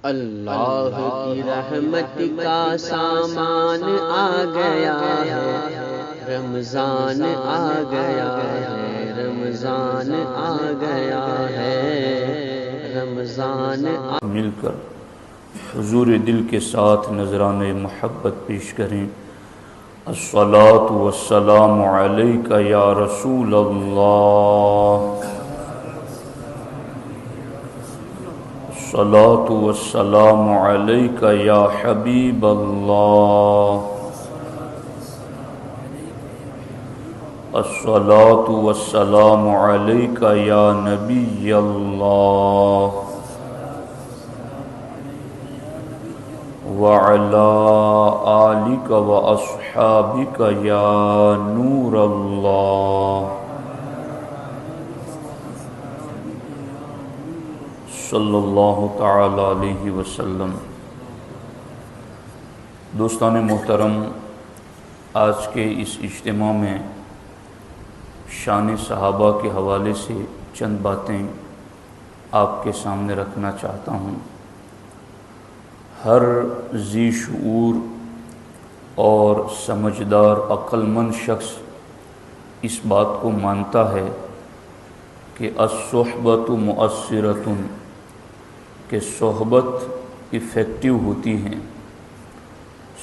اللہ کی رحمت کا سامان آ گیا ہے، رمضان آ گیا ہے، رمضان آ گیا ہے، رمضان مل کر حضور دل کے ساتھ نذران محبت پیش کریں۔ الصلاۃ والسلام علیک یا رسول اللہ، الصلاۃ والسلام علیک یا حبیب اللہ، الصلاۃ والسلام علیک یا نبی اللہ، وعلی آلک واصحابک یا نور اللہ، صلی اللہ تعالی علیہ وسلم۔ دوستان محترم، آج کے اس اجتماع میں شان صحابہ کے حوالے سے چند باتیں آپ کے سامنے رکھنا چاہتا ہوں۔ ہر ذی شعور اور سمجھدار عقل مند شخص اس بات کو مانتا ہے کہ الصحبۃ مؤثرۃ، کہ صحبت افیکٹو ہوتی ہیں،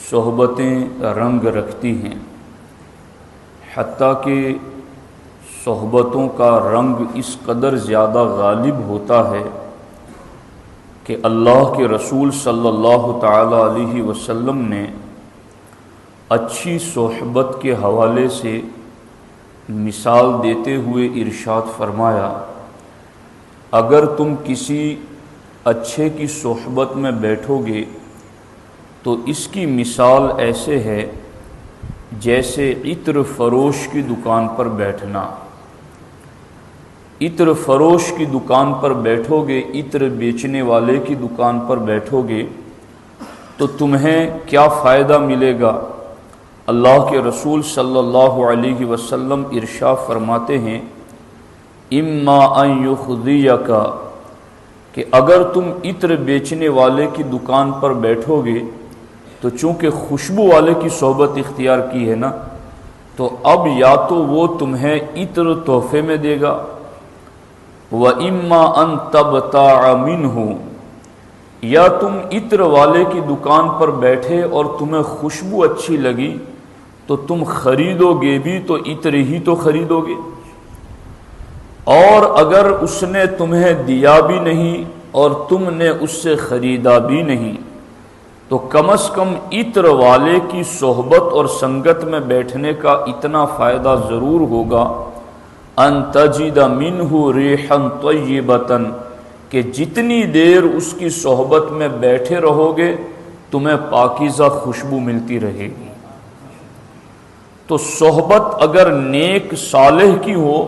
صحبتیں رنگ رکھتی ہیں، حتیٰ کہ صحبتوں کا رنگ اس قدر زیادہ غالب ہوتا ہے کہ اللہ کے رسول صلی اللہ تعالی علیہ وسلم نے اچھی صحبت کے حوالے سے مثال دیتے ہوئے ارشاد فرمایا، اگر تم کسی اچھے کی صحبت میں بیٹھو گے تو اس کی مثال ایسے ہے جیسے عطر فروش کی دکان پر بیٹھنا۔ عطر فروش کی دکان پر بیٹھو گے، عطر بیچنے والے کی دکان پر بیٹھو گے تو تمہیں کیا فائدہ ملے گا؟ اللہ کے رسول صلی اللہ علیہ وسلم ارشاد فرماتے ہیں، اما ان یخذیک، کہ اگر تم عطر بیچنے والے کی دکان پر بیٹھو گے تو چونکہ خوشبو والے کی صحبت اختیار کی ہے نا، تو اب یا تو وہ تمہیں عطر تحفے میں دے گا، وَإِمَّا أَن تَبْتَاعَ مِنْهُ، یا تم عطر والے کی دکان پر بیٹھے اور تمہیں خوشبو اچھی لگی تو تم خریدو گے بھی تو عطر ہی تو خریدو گے، اور اگر اس نے تمہیں دیا بھی نہیں اور تم نے اس سے خریدا بھی نہیں تو کم از کم عطر والے کی صحبت اور سنگت میں بیٹھنے کا اتنا فائدہ ضرور ہوگا، ان تجد منہ ریحا طیبۃ، کہ جتنی دیر اس کی صحبت میں بیٹھے رہو گے تمہیں پاکیزہ خوشبو ملتی رہے گی۔ تو صحبت اگر نیک صالح کی ہو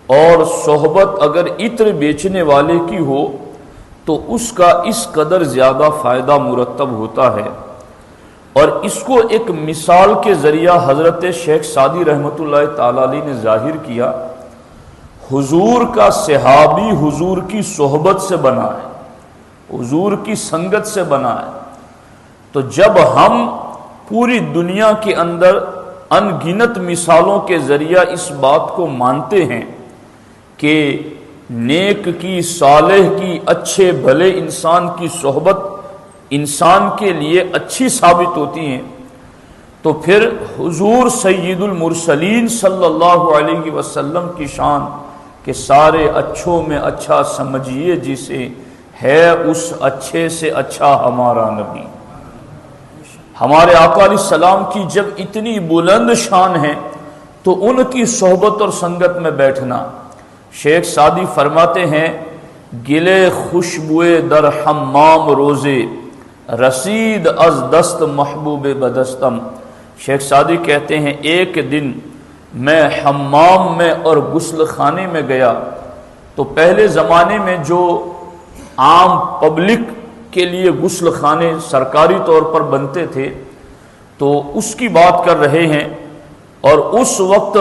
اور صحبت اگر عطر بیچنے والے کی ہو تو اس کا اس قدر زیادہ فائدہ مرتب ہوتا ہے۔ اور اس کو ایک مثال کے ذریعہ حضرت شیخ سعدی رحمۃ اللہ تعالی علیہ نے ظاہر کیا۔ حضور کا صحابی حضور کی صحبت سے بنا ہے، حضور کی سنگت سے بنا ہے، تو جب ہم پوری دنیا کے اندر ان گنت مثالوں کے ذریعہ اس بات کو مانتے ہیں کہ نیک کی، صالح کی، اچھے بھلے انسان کی صحبت انسان کے لیے اچھی ثابت ہوتی ہیں، تو پھر حضور سید المرسلین صلی اللہ علیہ وسلم کی شان کہ سارے اچھوں میں اچھا سمجھیے جسے، ہے اس اچھے سے اچھا ہمارا نبی۔ ہمارے آقا علیہ السلام کی جب اتنی بلند شان ہے تو ان کی صحبت اور سنگت میں بیٹھنا، شیخ سعدی فرماتے ہیں، گلے خوشبوئے در حمام روزے، رسید از دست محبوب بدستم۔ شیخ سعدی کہتے ہیں ایک دن میں حمام میں اور غسل خانے میں گیا تو پہلے زمانے میں جو عام پبلک کے لیے غسل خانے سرکاری طور پر بنتے تھے تو اس کی بات کر رہے ہیں، اور اس وقت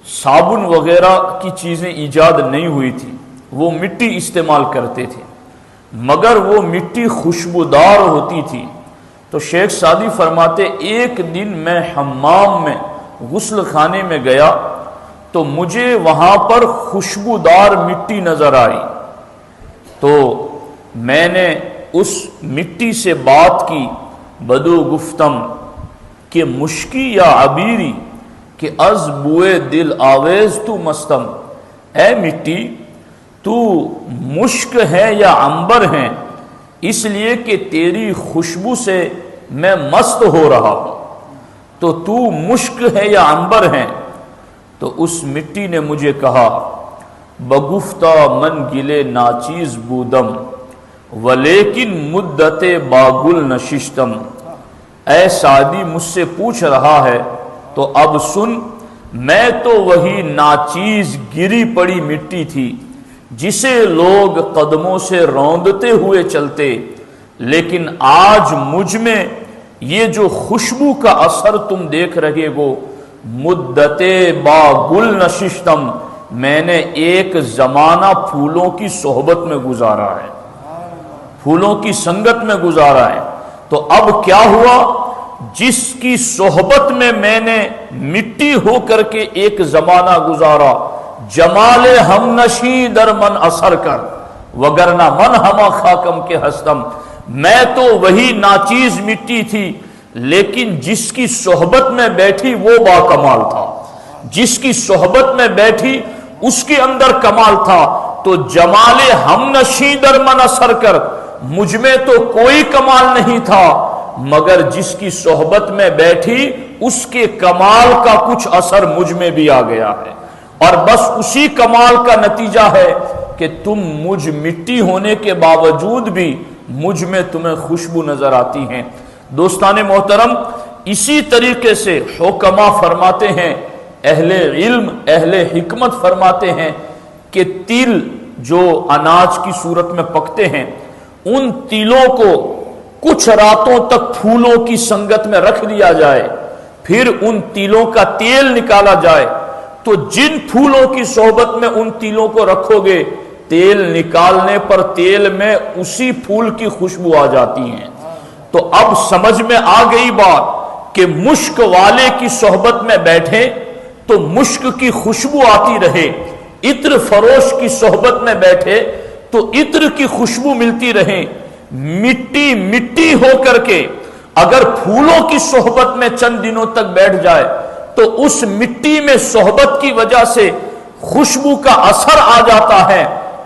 صابن وغیرہ کی چیزیں ایجاد نہیں ہوئی تھی، وہ مٹی استعمال کرتے تھے، مگر وہ مٹی خوشبودار ہوتی تھی۔ تو شیخ سعدی فرماتے ایک دن میں حمام میں غسل خانے میں گیا تو مجھے وہاں پر خوشبودار مٹی نظر آئی، تو میں نے اس مٹی سے بات کی، بدو گفتم کہ مشکی یا عبیری کہ از بوئے دل آویز تو مستم، اے مٹی تو مشک ہے یا عنبر ہے، اس لیے کہ تیری خوشبو سے میں مست ہو رہا ہوں، تو مشک ہے یا عنبر ہے؟ تو اس مٹی نے مجھے کہا بگفتہ من گلے ناچیز بودم ولیکن مدت باگل نششتم، اے سعدی مجھ سے پوچھ رہا ہے تو اب سن، میں تو وہی ناچیز گری پڑی مٹی تھی جسے لوگ قدموں سے روندتے ہوئے چلتے، لیکن آج مجھ میں یہ جو خوشبو کا اثر تم دیکھ رہے ہو، مدت با گل نششتم، میں نے ایک زمانہ پھولوں کی صحبت میں گزارا ہے، پھولوں کی سنگت میں گزارا ہے۔ تو اب کیا ہوا؟ جس کی صحبت میں نے مٹی ہو کر کے ایک زمانہ گزارا، جمال ہم نشیں در من اثر کر وگرنہ من ہما خاکم کے ہستم، میں تو وہی ناچیز مٹی تھی، لیکن جس کی صحبت میں بیٹھی وہ با کمال تھا، جس کی صحبت میں بیٹھی اس کے اندر کمال تھا۔ تو جمال ہم نشیں در من اثر کر، مجھ میں تو کوئی کمال نہیں تھا، مگر جس کی صحبت میں بیٹھی اس کے کمال کا کچھ اثر مجھ میں بھی آ گیا ہے، اور بس اسی کمال کا نتیجہ ہے کہ تم مجھ مٹی ہونے کے باوجود بھی مجھ میں تمہیں خوشبو نظر آتی ہیں۔ دوستان محترم، اسی طریقے سے حکما فرماتے ہیں، اہل علم اہل حکمت فرماتے ہیں کہ تل جو اناج کی صورت میں پکتے ہیں، ان تلوں کو کچھ راتوں تک پھولوں کی سنگت میں رکھ دیا جائے، پھر ان تلوں کا تیل نکالا جائے، تو جن پھولوں کی صحبت میں ان تلوں کو رکھو گے، تیل نکالنے پر تیل میں اسی پھول کی خوشبو آ جاتی ہے۔ تو اب سمجھ میں آ گئی بات کہ مشک والے کی صحبت میں بیٹھے تو مشک کی خوشبو آتی رہے، عطر فروش کی صحبت میں بیٹھے تو عطر کی خوشبو ملتی رہے۔ مٹی مٹی ہو کر کے اگر پھولوں کی صحبت میں چند دنوں تک بیٹھ جائے تو اس مٹی میں صحبت کی وجہ سے خوشبو کا اثر آ جاتا ہے۔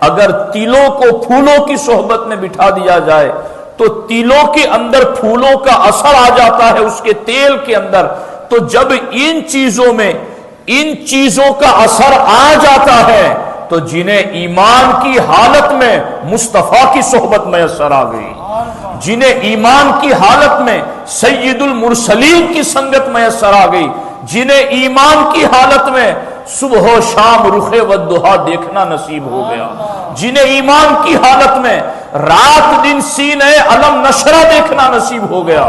اگر تلوں کو پھولوں کی صحبت میں بٹھا دیا جائے تو تلوں کے اندر پھولوں کا اثر آ جاتا ہے اس کے تیل کے اندر۔ تو جب ان چیزوں میں ان چیزوں کا اثر آ جاتا ہے تو جنہیں ایمان کی حالت میں مصطفیٰ کی صحبت میسر آ گئی، جنہیں ایمان کی حالت میں سید المرسلین کی سنگت میسر آ گئی، جنہیں ایمان کی حالت میں صبح و شام رخ والضحیٰ دیکھنا نصیب ہو گیا، جنہیں ایمان کی حالت میں رات دن سینہ علم نشرہ دیکھنا نصیب ہو گیا،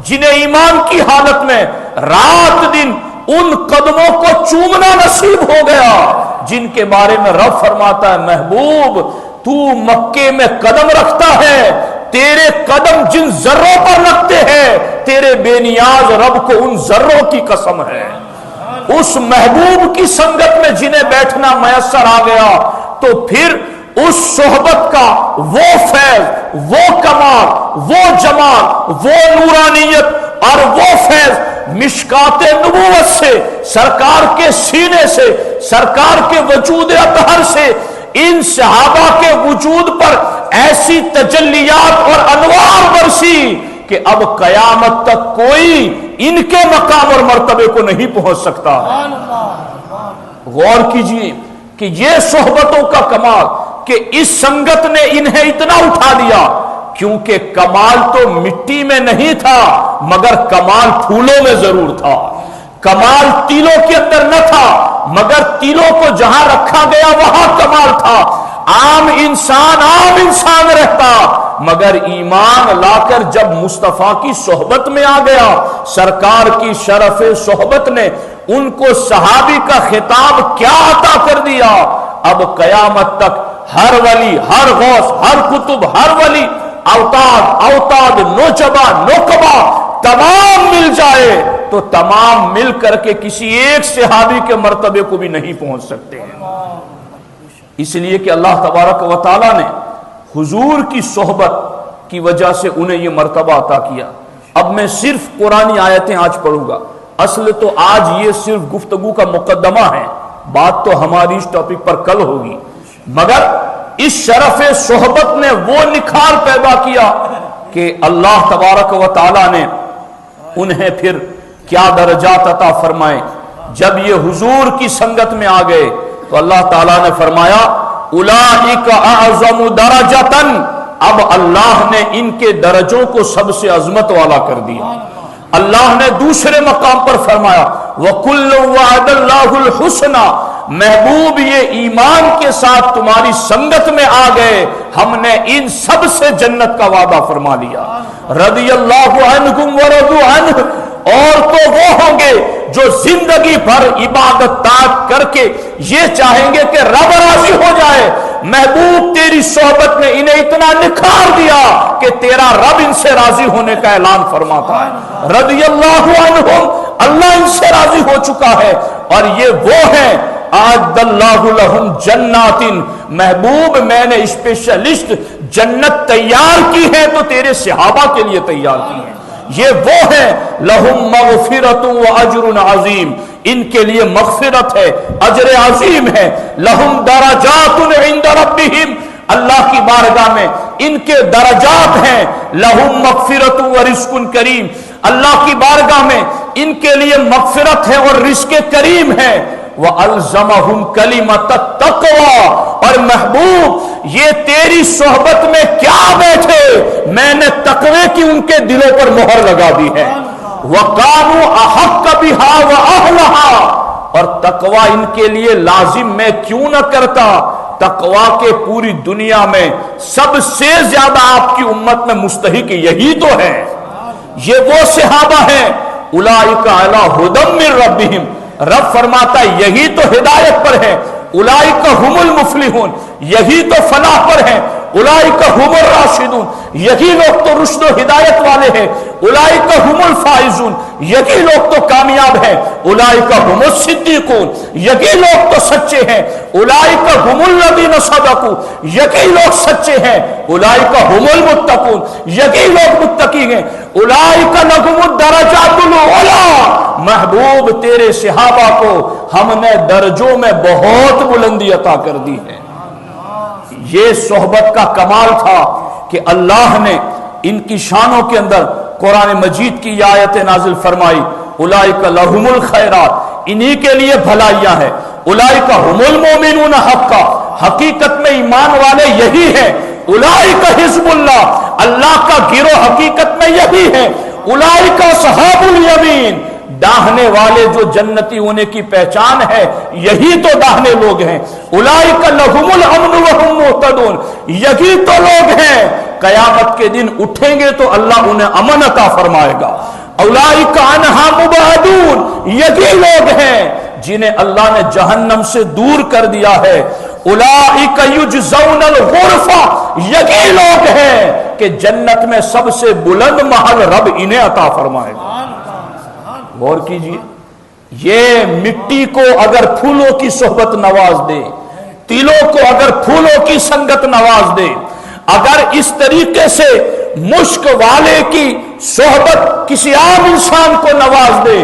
جنہیں ایمان کی حالت میں رات دن ان قدموں کو چومنا نصیب ہو گیا جن کے بارے میں رب فرماتا ہے محبوب تو مکے میں قدم رکھتا ہے، تیرے قدم جن ذروں پر رکھتے ہیں تیرے بے نیاز رب کو ان ذروں کی قسم ہے۔ اس محبوب کی سنگت میں جنہیں بیٹھنا میسر آ گیا تو پھر اس صحبت کا وہ فیض، وہ کمال، وہ جمال، وہ نورانیت اور وہ فیض مشکات نبوت سے، سرکار کے سینے سے، سرکار کے وجود اطہر سے ان صحابہ کے وجود پر ایسی تجلیات اور انوار برسی کہ اب قیامت تک کوئی ان کے مقام اور مرتبے کو نہیں پہنچ سکتا۔ غور کیجئے کہ یہ صحبتوں کا کمال کہ اس سنگت نے انہیں اتنا اٹھا دیا، کیونکہ کمال تو مٹی میں نہیں تھا مگر کمال پھولوں میں ضرور تھا، کمال تیلوں کے اندر نہ تھا مگر تیلوں کو جہاں رکھا گیا وہاں کمال تھا۔ عام انسان رہتا مگر ایمان لا کر جب مصطفیٰ کی صحبت میں آ گیا، سرکار کی شرف صحبت نے ان کو صحابی کا خطاب کیا عطا کر دیا، اب قیامت تک ہر ولی، ہر غوث، ہر قطب، ہر ولی، اوتاد، نوچبا، نوکبا تمام مل جائے تو تمام مل کر کے کسی ایک صحابی کے مرتبے کو بھی نہیں پہنچ سکتے ہیں۔ اس لیے کہ اللہ تبارک و تعالیٰ نے حضور کی صحبت کی وجہ سے انہیں یہ مرتبہ عطا کیا۔ اب میں صرف قرآنی آیتیں آج پڑھوں گا، اصل تو آج یہ صرف گفتگو کا مقدمہ ہے، بات تو ہماری اس ٹاپک پر کل ہوگی، مگر اس شرف صحبت نے وہ نکھار پیدا کیا کہ اللہ تبارک و تعالیٰ نے انہیں پھر کیا درجات عطا فرمائے۔ جب یہ حضور کی سنگت میں آ گئے تو اللہ تعالیٰ نے فرمایا اولئک اعظم درجۃ، اب اللہ نے ان کے درجوں کو سب سے عظمت والا کر دیا۔ اللہ نے دوسرے مقام پر فرمایا وَكُلٌّ وَعَدَ اللَّهُ الْحُسْنَى، محبوب یہ ایمان کے ساتھ تمہاری سنگت میں آ گئے، ہم نے ان سب سے جنت کا وعدہ فرما لیا۔ رضی اللہ عنہم ورضوا عنہ، اور تو وہ ہوں گے جو زندگی بھر عبادت طاعت کر کے یہ چاہیں گے کہ رب راضی ہو جائے۔ محبوب تیری صحبت نے انہیں اتنا نکھار دیا کہ تیرا رب ان سے راضی ہونے کا اعلان فرماتا ہے۔ رضی اللہ عنہم، اللہ ان سے راضی ہو چکا ہے، اور یہ وہ ہیں اعد اللہ لہم جنات، محبوب میں نے اسپیشلسٹ جنت تیار کی ہے تو تیرے صحابہ کے لیے تیار کی ہے۔ یہ وہ ہیں لہم مغفرۃ و اجر عظیم، ان کے لیے مغفرت ہے، اجر عظیم ہے۔ لہم درجات عند ربہم، اللہ کی بارگاہ میں ان کے درجات ہیں۔ لہم مغفرۃ و رزق کریم، اللہ کی بارگاہ میں ان کے لیے مغفرت ہے اور رزق کریم ہے۔ وَأَلْزَمَهُمْ كَلِمَةَ التَّقْوَى، اور محبوب یہ تیری صحبت میں کیا بیٹھے، میں نے تقوی کی ان کے دلوں پر مہر لگا دی ہے۔ وَقَالُوا أَحَقَّ بِهَا وَأَهْلَهَا، اور تقوی ان کے لیے لازم میں کیوں نہ کرتا، تقوی کے پوری دنیا میں سب سے زیادہ آپ کی امت میں مستحق یہی تو ہے۔ یہ وہ صحابہ ہیں اولئک علی ھدی من ربہم، رب فرماتا ہے یہی تو ہدایت پر ہے۔ اولئک ھم المفلحون، یہی تو فلاح پر ہیں۔ اولئک ھم الراشدون، یہی لوگ تو رشد و ہدایت والے ہیں۔ اولئک ھم الفائزون، یہی لوگ تو کامیاب ہیں۔ اولئک ھم الصدیقون، یہی لوگ تو سچے ہیں۔ اولئک ھم الذین صدقوا، یہی لوگ سچے ہیں۔ اولئک ھم المتقون، یہی لوگ متقی ہیں۔ اولئک لہم الدرجات العلی، محبوب تیرے صحابہ کو ہم نے درجوں میں بہت بلندی عطا کر دی ہے۔ یہ صحبت کا کمال تھا کہ اللہ نے ان کی شانوں کے اندر قرآن مجید کی آیت نازل فرمائی اولئک لہم الخیرات، انہی کے لیے بھلائیاں ہیں۔ اولئک ھم المؤمنون حقا، حقیقت میں ایمان والے یہی ہیں۔ اولئک حزب اللہ، اللہ کا گروہ حقیقت میں یہی ہے۔ اولئک اصحاب الیمین، داہنے والے جو جنتی ہونے کی پہچان ہے یہی تو داہنے لوگ ہیں۔ اولئک لہم الامن وہم مہتدون، یہی تو لوگ ہیں قیامت کے دن اٹھیں گے تو اللہ انہیں امن عطا فرمائے گا۔ اولئک عنہا مبعدون، یہی لوگ ہیں جنہیں اللہ نے جہنم سے دور کر دیا ہے۔ اولئک یجزون الغرفہ، یہی لوگ ہیں کہ جنت میں سب سے بلند محل رب انہیں عطا فرمائے گا۔ غور کیجیے، یہ مٹی کو اگر پھولوں کی صحبت نواز دے، تلوں کو اگر پھولوں کی سنگت نواز دے، اگر اس طریقے سے مشک والے کی صحبت کسی عام انسان کو نواز دے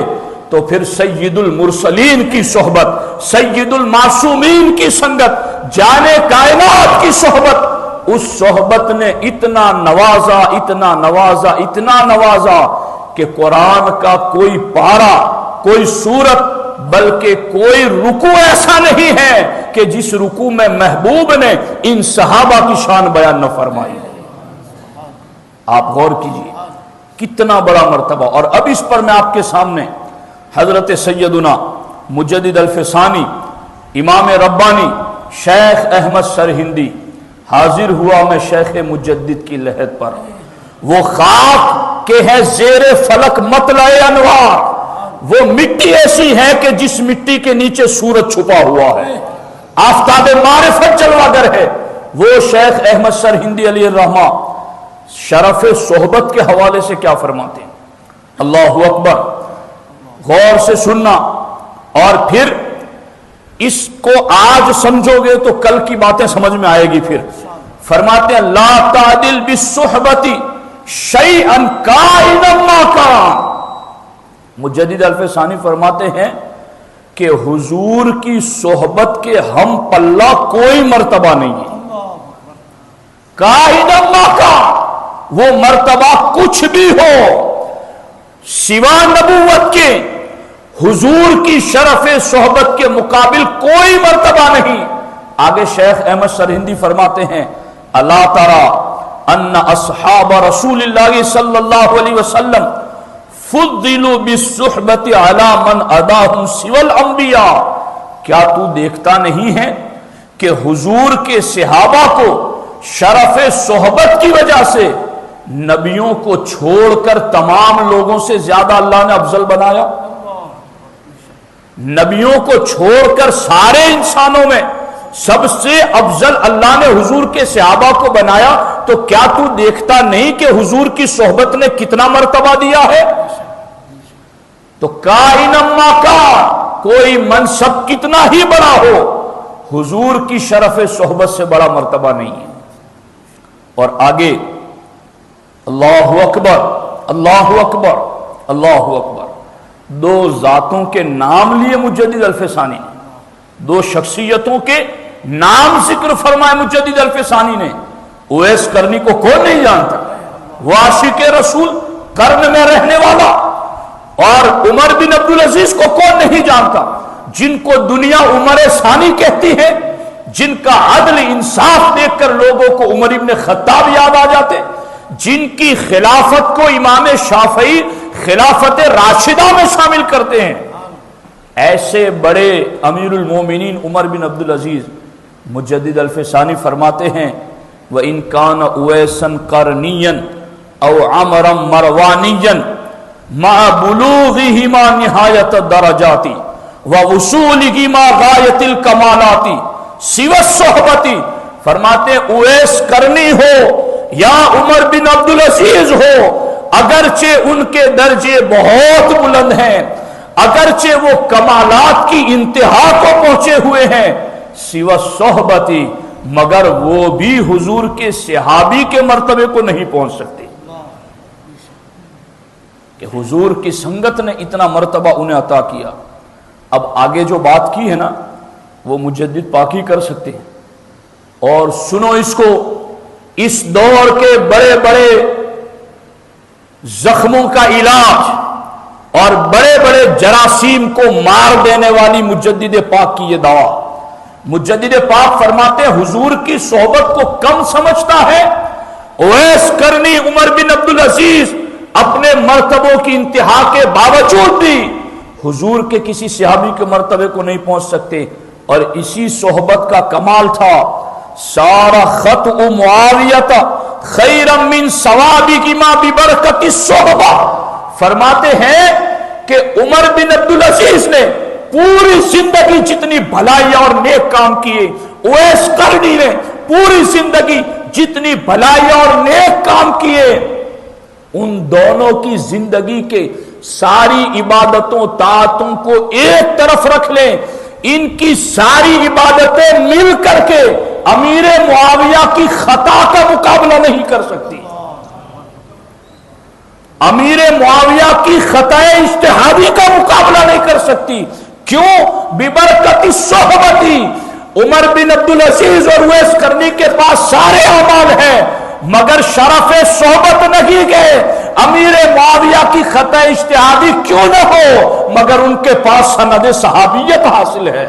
تو پھر سید المرسلین کی صحبت، سید المعصومین کی سنگت، جانے کائنات کی صحبت، اس صحبت نے اتنا نوازا، اتنا نوازا، اتنا نوازا کہ قرآن کا کوئی پارہ، کوئی سورت، بلکہ کوئی رکوع ایسا نہیں ہے کہ جس رکوع میں محبوب نے ان صحابہ کی شان بیان نہ فرمائی۔ آپ غور کیجئے کتنا بڑا مرتبہ۔ اور اب اس پر میں آپ کے سامنے حضرت سیدنا مجدد الفسانی امام ربانی شیخ احمد سرہندی حاضر ہوا میں شیخ مجدد کی لحد پر، وہ خاک کے ہے زیر فلک مطلع انوار، وہ مٹی ایسی ہے کہ جس مٹی کے نیچے سورج چھپا ہوا ہے، آفتاب معرفت جلوہ گر ہے، وہ شیخ احمد سرہندی علیہ الرحمہ شرف صحبت کے حوالے سے کیا فرماتے ہیں. اللہ اکبر، غور سے سننا اور پھر اس کو آج سمجھو گے تو کل کی باتیں سمجھ میں آئے گی. پھر فرماتے ہیں لا تعدل بالصحبت شیئا کائنا ما کان. مجدد الف ثانی فرماتے ہیں کہ حضور کی صحبت کے ہم پلہ کوئی مرتبہ نہیں ہے. کائنا ما کان، وہ مرتبہ کچھ بھی ہو سوا نبوت کے حضور کی شرف صحبت کے مقابل کوئی مرتبہ نہیں. آگے شیخ احمد سرہندی فرماتے ہیں الا ترى ان اصحاب رسول اللہ صلی اللہ علیہ وسلم فضلوا بالصحبت على من اداهم سوى الانبیاء. کیا تو دیکھتا نہیں ہے کہ حضور کے صحابہ کو شرف صحبت کی وجہ سے نبیوں کو چھوڑ کر تمام لوگوں سے زیادہ اللہ نے افضل بنایا. نبیوں کو چھوڑ کر سارے انسانوں میں سب سے افضل اللہ نے حضور کے صحابہ کو بنایا. تو کیا تو دیکھتا نہیں کہ حضور کی صحبت نے کتنا مرتبہ دیا ہے؟ تو کائنا ما کان، کوئی منصب کتنا ہی بڑا ہو حضور کی شرف صحبت سے بڑا مرتبہ نہیں ہے. اور آگے اللہ اکبر اللہ اکبر اللہ اکبر، دو ذاتوں کے نام لیے مجدد الف ثانی نے، دو شخصیتوں کے نام ذکر فرمائے مجدد الف ثانی نے. اویس کرنی کو کون نہیں جانتا؟ وہ عاشق رسول قرن میں رہنے والا. اور عمر بن عبدالعزیز کو کون نہیں جانتا؟ جن کو دنیا عمر ثانی کہتی ہے، جن کا عدل انصاف دیکھ کر لوگوں کو عمر ابن خطاب یاد آ جاتے، جن کی خلافت کو امام شافعی خلافت راشدہ میں شامل کرتے ہیں. ایسے بڑے امیر المومنین عمر بن عبدالعزیز مجدد الف ثانی فرماتے ہیں وَإِن كَانَ أُوَيْسًا قَرْنِيًّا أَوْ عَمْرًا مَرْوَانِيًّا مَعَ بُلُوغِهِمَا نِهَایَةَ الدَّرَجَاتِ وَوُصُولِهِمَا غَایَةَ الْکَمَالَاتِ سِوَى الصُّحْبَةِ. فرماتے اویس کرنی ہو یا عمر بن عبدالعزیز ہو، اگرچہ ان کے درجے بہت بلند ہیں، اگرچہ وہ کمالات کی انتہا کو پہنچے ہوئے ہیں، سوى الصحبتی، مگر وہ بھی حضور کے صحابی کے مرتبے کو نہیں پہنچ سکتے. کہ حضور کی سنگت نے اتنا مرتبہ انہیں عطا کیا. اب آگے جو بات کی ہے نا وہ مجدد پاکی کر سکتے ہیں. اور سنو اس کو، اس دور کے بڑے بڑے زخموں کا علاج اور بڑے بڑے جراثیم کو مار دینے والی مجدد پاک کی یہ دعا. مجدد پاک فرماتے ہیں حضور کی صحبت کو کم سمجھتا ہے اویس کرنی عمر بن عبدالعزیز اپنے مرتبوں کی انتہا کے باوجود بھی حضور کے کسی صحابی کے مرتبے کو نہیں پہنچ سکتے. اور اسی صحبت کا کمال تھا سارا خط معاویت خیرا من ثوابکما ببرکت الصحبہ. فرماتے ہیں کہ عمر بن عبدالعزیز نے پوری زندگی جتنی بھلائی اور نیک کام کیے، اویس کرنی نے پوری زندگی جتنی بھلائی اور نیک کام کیے، ان دونوں کی زندگی کے ساری عبادتوں طاعتوں کو ایک طرف رکھ لیں، ان کی ساری عبادتیں مل کر کے امیر معاویہ کی خطا کا مقابلہ نہیں کر سکتی. امیر معاویہ کی خطا اجتہادی کا مقابلہ نہیں کر سکتی. کیوں؟ ببرکت الصحبتی. عمر بن عبدالعزیز اور اویس کرنی کے پاس سارے اعمال ہیں مگر شرف صحبت نہیں گئے. امیر معاویہ کی خطا اجتہادی کیوں نہ ہو مگر ان کے پاس سند صحابیت حاصل ہے.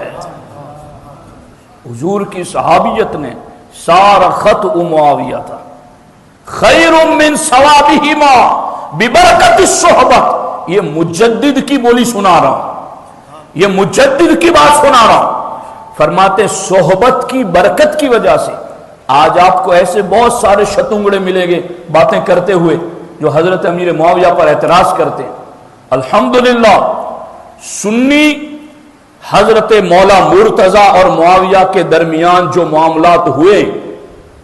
حضور کی صحابیت نے سارا خط معاویہ تھا. خیر من ثوابہما ببرکت الصحبت. یہ مجدد کی بولی سنا رہا ہوں، یہ مجدد کی بات سنا رہا ہوں. فرماتے صحبت کی برکت کی وجہ سے آج آپ کو ایسے بہت سارے شتونگڑے ملیں گے باتیں کرتے ہوئے جو حضرت امیر معاویہ پر اعتراض کرتے ہیں. الحمدللہ سنی حضرت مولا مرتضی اور معاویہ کے درمیان جو معاملات ہوئے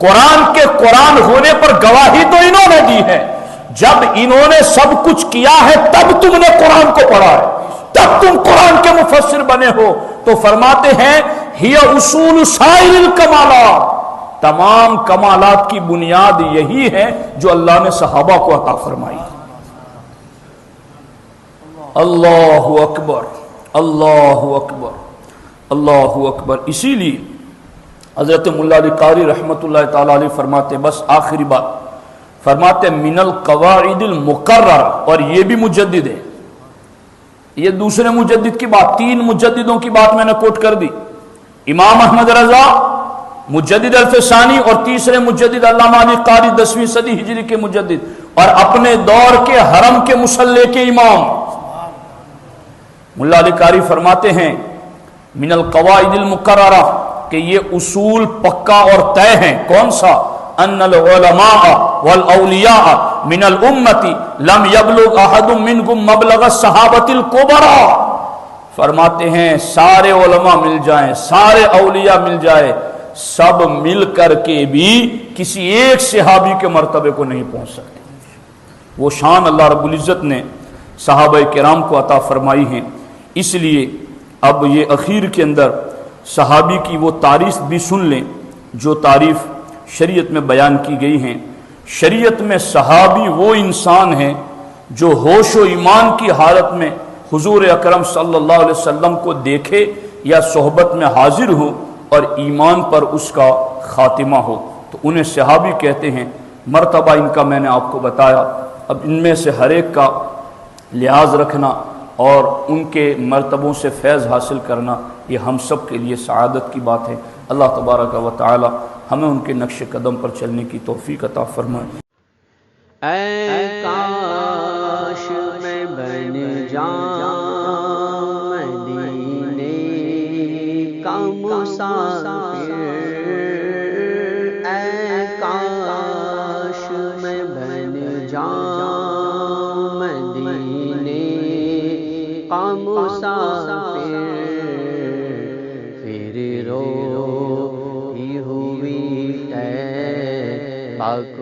قرآن کے قرآن ہونے پر گواہی تو انہوں نے دی ہے، جب انہوں نے سب کچھ کیا ہے تب تم نے قرآن کو پڑھا ہے، تب تم قرآن کے مفسر بنے ہو۔ تو فرماتے ہیں ہی اصول سائر الکمالات، تمام کمالات کی بنیاد یہی ہے جو اللہ نے صحابہ کو عطا فرمائی۔ اللہ اکبر، اللہ اکبر، اللہ اکبر۔ اسی لیے حضرت مولا علی قاری رحمت اللہ تعالی علیہ فرماتے، بس آخری بات فرماتے، من القواعد المقررہ، اور یہ بھی مجدد ہے، یہ دوسرے مجدد کی بات، تین مجددوں کی بات میں نے کوٹ کر دی، امام احمد رضا مجدد الفسانی، اور تیسرے مجدد علامہ علی قاری 10ویں صدی ہجری کے مجدد، اور اپنے دور کے حرم کے مصلی کے امام مولا علی قاری فرماتے ہیں من القواعد المقررہ، کہ یہ اصول پکا اور طے ہیں۔ کون سا؟ ان العلماء والاولیاء من الامت لم يبلغ احد منهم مبلغ الصحابۃ الکبریٰ، فرماتے ہیں سارے علماء مل جائیں، سارے اولیاء مل جائے، سب مل کر کے بھی کسی ایک صحابی کے مرتبے کو نہیں پہنچ سکتے۔ وہ شان اللہ رب العزت نے صحابہ کرام کو عطا فرمائی ہیں۔ اس لیے اب یہ اخیر کے اندر صحابی کی وہ تعریف بھی سن لیں جو تعریف شریعت میں بیان کی گئی ہیں۔ شریعت میں صحابی وہ انسان ہے جو ہوش و ایمان کی حالت میں حضور اکرم صلی اللہ علیہ وسلم کو دیکھے یا صحبت میں حاضر ہو اور ایمان پر اس کا خاتمہ ہو، تو انہیں صحابی کہتے ہیں۔ مرتبہ ان کا میں نے آپ کو بتایا، اب ان میں سے ہر ایک کا لحاظ رکھنا اور ان کے مرتبوں سے فیض حاصل کرنا یہ ہم سب کے لیے سعادت کی بات ہے۔ اللہ تبارک و تعالی ہمیں ان کے نقش قدم پر چلنے کی توفیق عطا فرمائے۔ اے کاش میں بن جاؤں مدینے کا مسافر، اے کاش میں بن جاؤں مدینے کا مسافر، پھر رو ہی ہوئی اے پاک